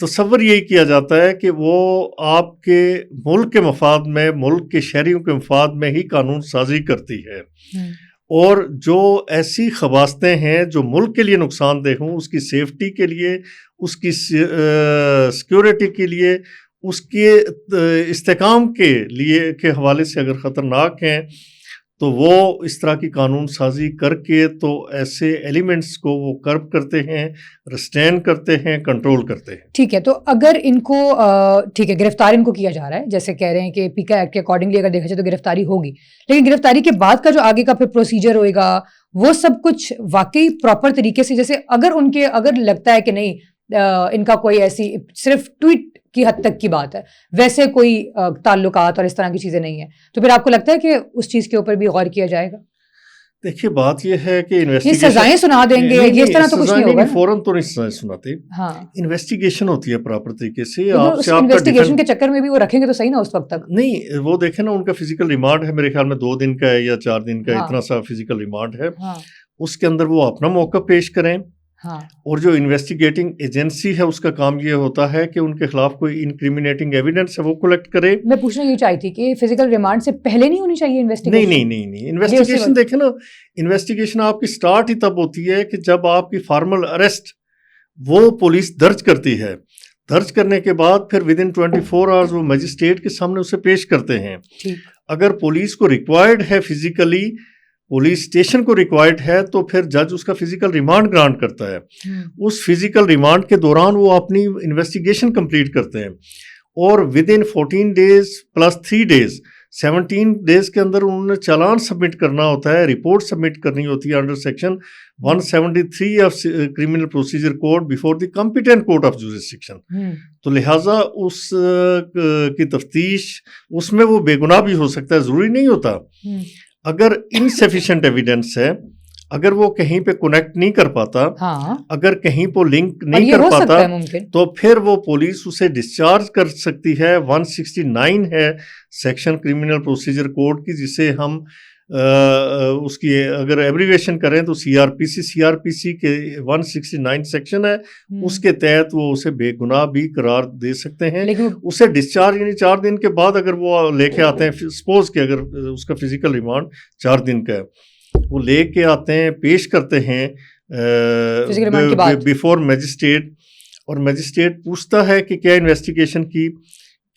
تصور یہی کیا جاتا ہے کہ وہ آپ کے ملک کے مفاد میں، ملک کے شہریوں کے مفاد میں ہی قانون سازی کرتی ہے، اور جو ایسی خباستیں ہیں جو ملک کے لیے نقصان دہ ہوں، اس کی سیفٹی کے لیے، اس کی سیکیورٹی کے لیے، اس کے استحکام کے لیے کے حوالے سے اگر خطرناک ہیں، تو وہ اس طرح کی قانون سازی کر کے تو ایسے ایلیمنٹس کو وہ کرب کرتے ہیں، ریسٹین کرتے ہیں، کنٹرول کرتے ہیں۔ ٹھیک ہے، تو اگر ان کو ٹھیک ہے گرفتار ان کو کیا جا رہا ہے، جیسے کہہ رہے ہیں کہ پیکا ایکٹ کے اکارڈنگلی اگر دیکھا جائے تو گرفتاری ہوگی، لیکن گرفتاری کے بعد کا جو آگے کا پھر پروسیجر ہوئے گا وہ سب کچھ واقعی پراپر طریقے سے، جیسے اگر لگتا ہے کہ نہیں ان کا کوئی ایسی صرف ٹویٹ کی حد تک کی بات ہے، ویسے کوئی تعلقات اور اس طرح کی چیزیں نہیں ہیں، تو پھر آپ کو لگتا ہے کہ اس چیز کے اوپر بھی غور کیا جائے گا؟ دیکھیے بات یہ ہے کہ یہ سزائیں سنا دیں گے، یہ اس طرح تو کچھ نہیں ہوگا، فوراً تو نہیں سزائیں سناتے، ہاں انویسٹیگیشن ہوتی ہے پراپر طریقے سے۔ انویسٹیگیشن کے چکر میں بھی وہ رکھیں گے تو صحیح نا اس وقت تک؟ نہیں، وہ دیکھیں نا، ان کا فزیکل ریمانڈ ہے، میرے خیال میں 2 دن کا ہے یا 4 دن کا، اتنا سا فزیکل ریمانڈ ہے، اس کے اندر وہ اپنا موقع پیش کریں، اور جو انویسٹیگیٹنگ ایجنسی ہے اس کا کام یہ ہوتا ہے کہ ان کے خلاف کوئی انکریمنیٹنگ ایویڈنس ہے وہ کلیکٹ کرے۔ میں پوچھنا یہ چاہی تھی کہ فزیکل ریمانڈ سے پہلے نہیں ہونی چاہیے انویسٹیگیشن؟ نہیں، انویسٹیگیشن دیکھیں نا، انویسٹیگیشن آپ کی سٹارٹ ہی تب ہوتی ہے کہ جب آپ کی فارمل اریسٹ وہ پولیس درج کرتی ہے، درج کرنے کے بعد پھر ود ان 24 آورز وہ مجسٹریٹ کے سامنے اسے پیش کرتے ہیں۔ اگر پولیس کو ریکوائرڈ ہے، فزیکلی پولیس اسٹیشن کو ریکوائرڈ ہے، تو پھر جج اس کا فزیکل ریمانڈ گرانٹ کرتا ہے۔ اس فزیکل ریمانڈ کے دوران وہ اپنی انویسٹیگیشن کمپلیٹ کرتے ہیں، اور with in 14 days plus 3 days 17 days کے اندر انہوں نے چالان سبمٹ کرنا ہوتا ہے، رپورٹ سبمٹ کرنی ہوتی ہے under section 173 of criminal procedure code before the competent court of jurisdiction. تو لہٰذا اس کی تفتیش اس میں وہ بے گناہ بھی ہو سکتا ہے، ضروری نہیں ہوتا۔ اگر انسفیشینٹ ایویڈنس ہے، اگر وہ کہیں پہ کنیکٹ نہیں کر پاتا، اگر کہیں پہ لنک نہیں کر پاتا، تو پھر وہ پولیس اسے ڈسچارج کر سکتی ہے۔ 169 ہے سیکشن کرمنل پروسیجر کوڈ کی، جسے ہم اس کی اگر ایبریویشن کریں تو CRPC کے 169 سیکشن ہے، اس کے تحت وہ اسے بے گناہ بھی قرار دے سکتے ہیں۔ اسے ڈسچارج یعنی 4 دن کے بعد اگر وہ لے کے آتے ہیں، سپوز کہ اگر اس کا فزیکل ریمانڈ 4 دن کا ہے، وہ لے کے آتے ہیں، پیش کرتے ہیں بیفور میجسٹریٹ، اور میجسٹریٹ پوچھتا ہے کہ کیا انویسٹیگیشن کی،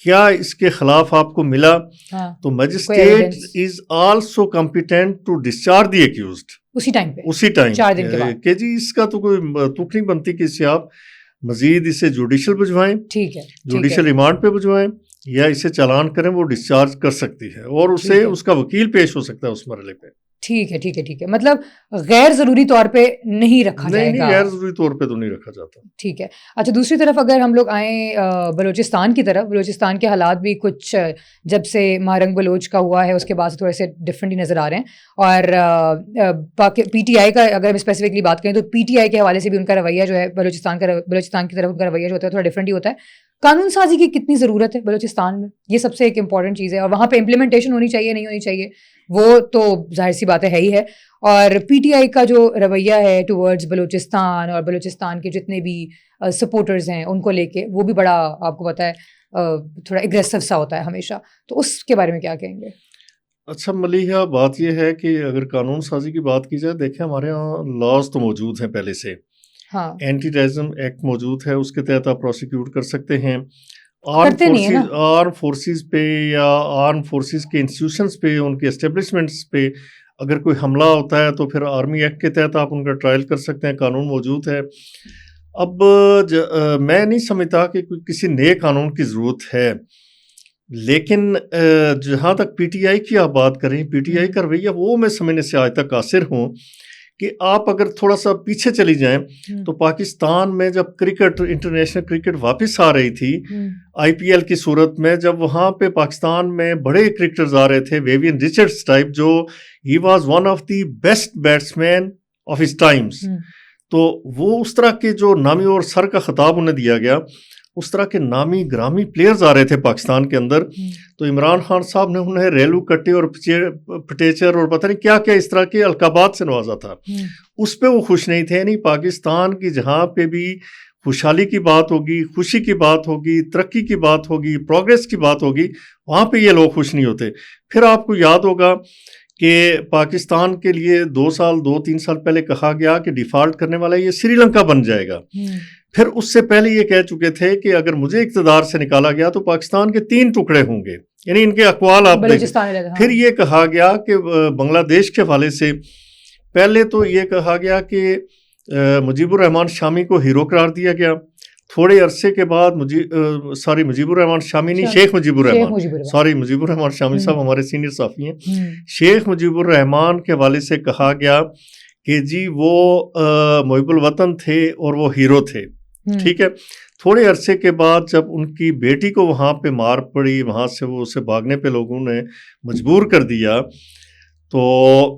کیا اس کے خلاف آپ کو ملا، تو magistrate is also competent to discharge the accused اسی ٹائم کہ جی اس کا تو کوئی تک نہیں بنتی کہ اسے آپ مزید اسے جوڈیشل بھجوائیں، جوڈیشل ریمانڈ پہ بھجوائیں، یا اسے چالان کریں، وہ ڈسچارج کر سکتی ہے، اور اسے اس کا وکیل پیش ہو سکتا ہے اس مرحلے پہ۔ ٹھیک ہے، مطلب غیر ضروری طور پہ نہیں رکھا جائے گا؟ نہیں، غیر ضروری طور پہ تو نہیں رکھا جاتا۔ ٹھیک ہے، اچھا دوسری طرف اگر ہم لوگ آئیں بلوچستان کی طرف، بلوچستان کے حالات بھی کچھ جب سے مارنگ بلوچ کا ہوا ہے اس کے بعد سے تھوڑے سے ڈفرینٹ ہی نظر آ رہے ہیں، اور PTI کا اگر ہم اسپیسیفکلی بات کریں تو PTI کے حوالے سے بھی ان کا رویہ جو ہے بلوچستان کی طرف ان کا رویہ جو ہوتا ہے تھوڑا ڈفرینٹ ہی ہوتا ہے۔ قانون سازی کی کتنی ضرورت ہے بلوچستان میں؟ یہ سب سے ایک امپورٹنٹ چیز ہے، اور وہاں پہ امپلیمنٹیشن ہونی چاہیے نہیں ہونی چاہیے وہ تو ظاہر سی بات ہے ہی ہے، اور PTI کا جو رویہ ہے ٹورڈز بلوچستان اور بلوچستان کے جتنے بھی سپورٹرز ہیں ان کو لے کے، وہ بھی بڑا آپ کو پتہ ہے تھوڑا اگریسو سا ہوتا ہے ہمیشا، تو اس کے بارے میں کیا کہیں گے؟ اچھا ملیحہ، بات یہ ہے کہ اگر قانون سازی کی بات کی جائے، دیکھیں ہمارے یہاں لاز تو موجود ہیں پہلے سے، اینٹی ٹیررزم ایکٹ موجود ہے، اس کے تحت آپ پروسیکیوٹ کر سکتے ہیں۔ آرم فورسز پہ یا آرم فورسز کے انسٹیٹیوشنز پہ، ان کے اسٹیبلشمنٹس پہ اگر کوئی حملہ ہوتا ہے تو پھر آرمی ایکٹ کے تحت آپ ان کا ٹرائل کر سکتے ہیں، قانون موجود ہے۔ اب میں نہیں سمجھتا کہ کسی نئے قانون کی ضرورت ہے، لیکن جہاں تک PTI کی آپ بات کریں، PTI کا رویہ وہ میں سمجھنے سے آج تک قاصر ہوں کہ آپ اگر تھوڑا سا پیچھے چلی جائیں تو پاکستان میں جب کرکٹ، انٹرنیشنل کرکٹ واپس آ رہی تھی IPL کی صورت میں، جب وہاں پہ پاکستان میں بڑے کرکٹرز آ رہے تھے، ویوین رچرڈز ٹائپ، جو he was one of the best batsman of his Times, تو وہ اس طرح کے جو نامی اور سر کا خطاب انہیں دیا گیا، اس طرح کے نامی گرامی پلیئرز آ رہے تھے پاکستان کے اندر، تو عمران خان صاحب نے انہیں ریلو کٹے اور پٹیچر اور پتہ نہیں کیا کیا اس طرح کے القابات سے نوازا تھا۔ اس پہ وہ خوش نہیں تھے، نہیں، پاکستان کی جہاں پہ بھی خوشحالی کی بات ہوگی, خوشی کی بات ہوگی, ترقی کی بات ہوگی, پروگریس کی بات ہوگی, وہاں پہ یہ لوگ خوش نہیں ہوتے. پھر آپ کو یاد ہوگا کہ پاکستان کے لیے 2-3 سال پہلے کہا گیا کہ ڈیفالٹ کرنے والا یہ سری لنکا بن جائے گا. پھر اس سے پہلے یہ کہہ چکے تھے کہ اگر مجھے اقتدار سے نکالا گیا تو پاکستان کے 3 ٹکڑے ہوں گے, یعنی ان کے اقوال آپ دیکھیں. پھر یہ کہا گیا کہ بنگلہ دیش کے حوالے سے پہلے تو یہ کہا گیا کہ مجیب الرحمان شامی کو ہیرو قرار دیا گیا. تھوڑے عرصے کے بعد مجیب الرحمان شامی نہیں, شیخ مجیب الرحمان مجیب الرحمان شامی صاحب ہمارے سینئر صحافی ہیں. شیخ مجیب الرحمان کے حوالے سے کہا گیا کہ جی وہ محب الوطن تھے اور وہ ہیرو تھے. ٹھیک ہے, تھوڑے عرصے کے بعد جب ان کی بیٹی کو وہاں پہ مار پڑی, وہاں سے وہ اسے بھاگنے پہ لوگوں نے مجبور کر دیا, تو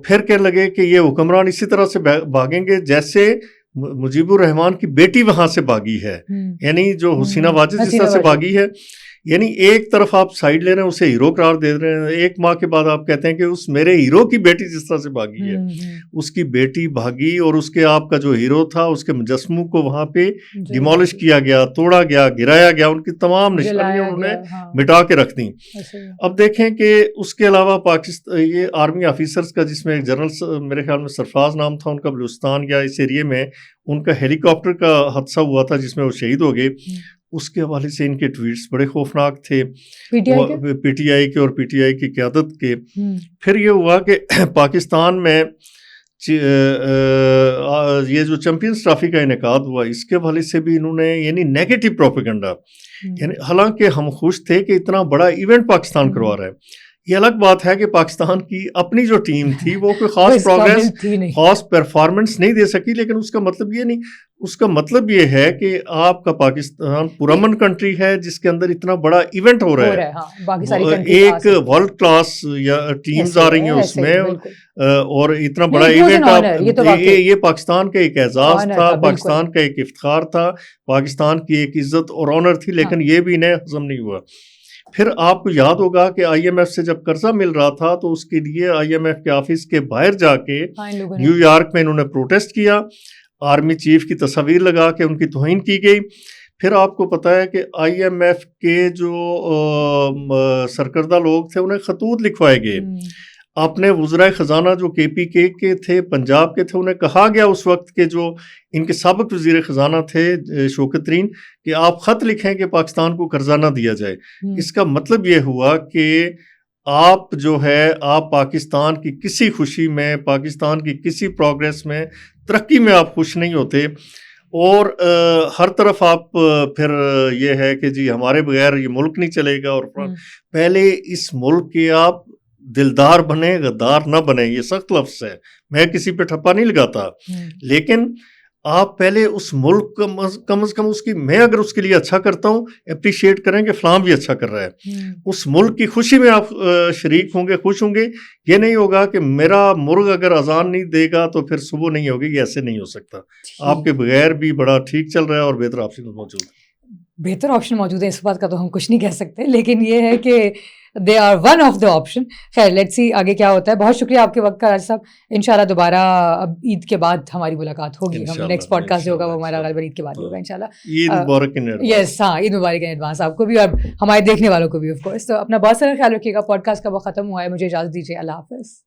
پھر کہنے لگے کہ یہ حکمران اسی طرح سے بھاگیں گے جیسے مجیب الرحمان کی بیٹی وہاں سے بھاگی ہے, یعنی جو حسینہ واجد جس طرح سے بھاگی ہے. یعنی ایک طرف آپ سائیڈ لے رہے ہیں, اسے ہیرو قرار دے رہے ہیں, 1 ماہ کے بعد آپ کہتے ہیں کہ اس میرے ہیرو کی بیٹی جس طرح سے بھاگی ہے, اس کی بیٹی بھاگی اور اس کے آپ کا جو ہیرو تھا اس کے مجسموں کو وہاں پہ ڈیمولش کیا گیا, توڑا گیا, گرایا گیا, ان کی تمام نشانیاں انہوں نے مٹا کے رکھ دیں. اب دیکھیں کہ اس کے علاوہ پاکستان یہ آرمی آفیسرز کا, جس میں ایک جنرل میرے خیال میں سرفراز نام تھا ان کا, بلوچستان یا اس ایریے میں ان کا ہیلی کاپٹر کا حادثہ ہوا تھا جس میں وہ شہید ہو گئے. اس کے حوالے سے ان کے ٹویٹس بڑے خوفناک تھے, پی ٹی آئی کے اور پی ٹی آئی کی قیادت کے. پھر یہ ہوا کہ پاکستان میں یہ جو چیمپئنز ٹرافی کا انعقاد ہوا, اس کے حوالے سے بھی انہوں نے یعنی نیگیٹو پروپیگنڈا, یعنی حالانکہ ہم خوش تھے کہ اتنا بڑا ایونٹ پاکستان کروا رہا ہے. یہ الگ بات ہے کہ پاکستان کی اپنی جو ٹیم تھی وہ کوئی خاص پروگریس, خاص پرفارمنس نہیں دے سکی, لیکن اس کا مطلب یہ نہیں, اس کا مطلب یہ ہے کہ آپ کا پاکستان پرامن کنٹری ہے جس کے اندر اتنا بڑا ایونٹ ہو رہا ہے, ایک ورلڈ کلاس یا ٹیمز آ رہی ہیں اس میں, اور اتنا بڑا ایونٹ, یہ پاکستان کا ایک اعزاز تھا, پاکستان کا ایک افتخار تھا, پاکستان کی ایک عزت اور آنر تھی, لیکن یہ بھی انہیں ہضم نہیں ہوا. پھر آپ کو یاد ہوگا کہ آئی ایم ایف سے جب قرضہ مل رہا تھا تو اس کے لیے آئی ایم ایف کے آفس کے باہر جا کے نیو یارک میں انہوں نے پروٹیسٹ کیا, آرمی چیف کی تصاویر لگا کے ان کی توہین کی گئی. پھر آپ کو پتہ ہے کہ آئی ایم ایف کے جو سرکردہ لوگ تھے انہیں خطوط لکھوائے گئے. اپنے وزرائے خزانہ جو کے پی کے تھے, پنجاب کے تھے, انہیں کہا گیا اس وقت کے جو ان کے سابق وزیر خزانہ تھے شوکت ترین, کہ آپ خط لکھیں کہ پاکستان کو قرضہ نہ دیا جائے. اس کا مطلب یہ ہوا کہ آپ جو ہے آپ پاکستان کی کسی خوشی میں, پاکستان کی کسی پروگریس میں, ترقی میں آپ خوش نہیں ہوتے, اور ہر طرف آپ پھر یہ ہے کہ جی ہمارے بغیر یہ ملک نہیں چلے گا. اور پہلے اس ملک کے آپ دلدار بنے, غدار نہ بنے, یہ سخت لفظ ہے, میں کسی پہ ٹھپا نہیں لگاتا, لیکن آپ پہلے اس ملک کم از کم اس کی, میں اگر اس کے لیے اچھا کرتا ہوں اپریشیٹ کریں کہ فلاں بھی اچھا کر رہا ہے, اس ملک کی خوشی میں آپ شریک ہوں گے, خوش ہوں گے. یہ نہیں ہوگا کہ میرا مرغ اگر اذان نہیں دے گا تو پھر صبح نہیں ہوگی, یہ ایسے نہیں ہو سکتا. آپ کے بغیر بھی بڑا ٹھیک چل رہا ہے اور بہتر آپشن موجود ہے. بہتر آپشن موجود ہے, اس بات کا تو ہم کچھ نہیں کہہ سکتے, لیکن یہ ہے کہ they are one of the option. خیر لیٹس سی آگے کیا ہوتا ہے. بہت شکریہ آپ کے وقت کا راج صاحب. انشاءاللہ دوبارہ اب عید کے بعد ہماری ملاقات ہوگی. ہم نیکسٹ پوڈ کاسٹ جو ہوگا وہ ہمارا غالباً عید کے بعد ہوگا انشاءاللہ. عید مبارک ان ایڈوانس. یس ہاں, عید مبارک ان ایڈوانس آپ کو بھی اور ہمارے دیکھنے والوں کو بھی آف کورس. تو اپنا بہت سارا خیال رکھیے گا. پوڈ کاسٹ کا وہ ختم ہوا ہے, مجھے اجازت دیجیے. اللہ حافظ.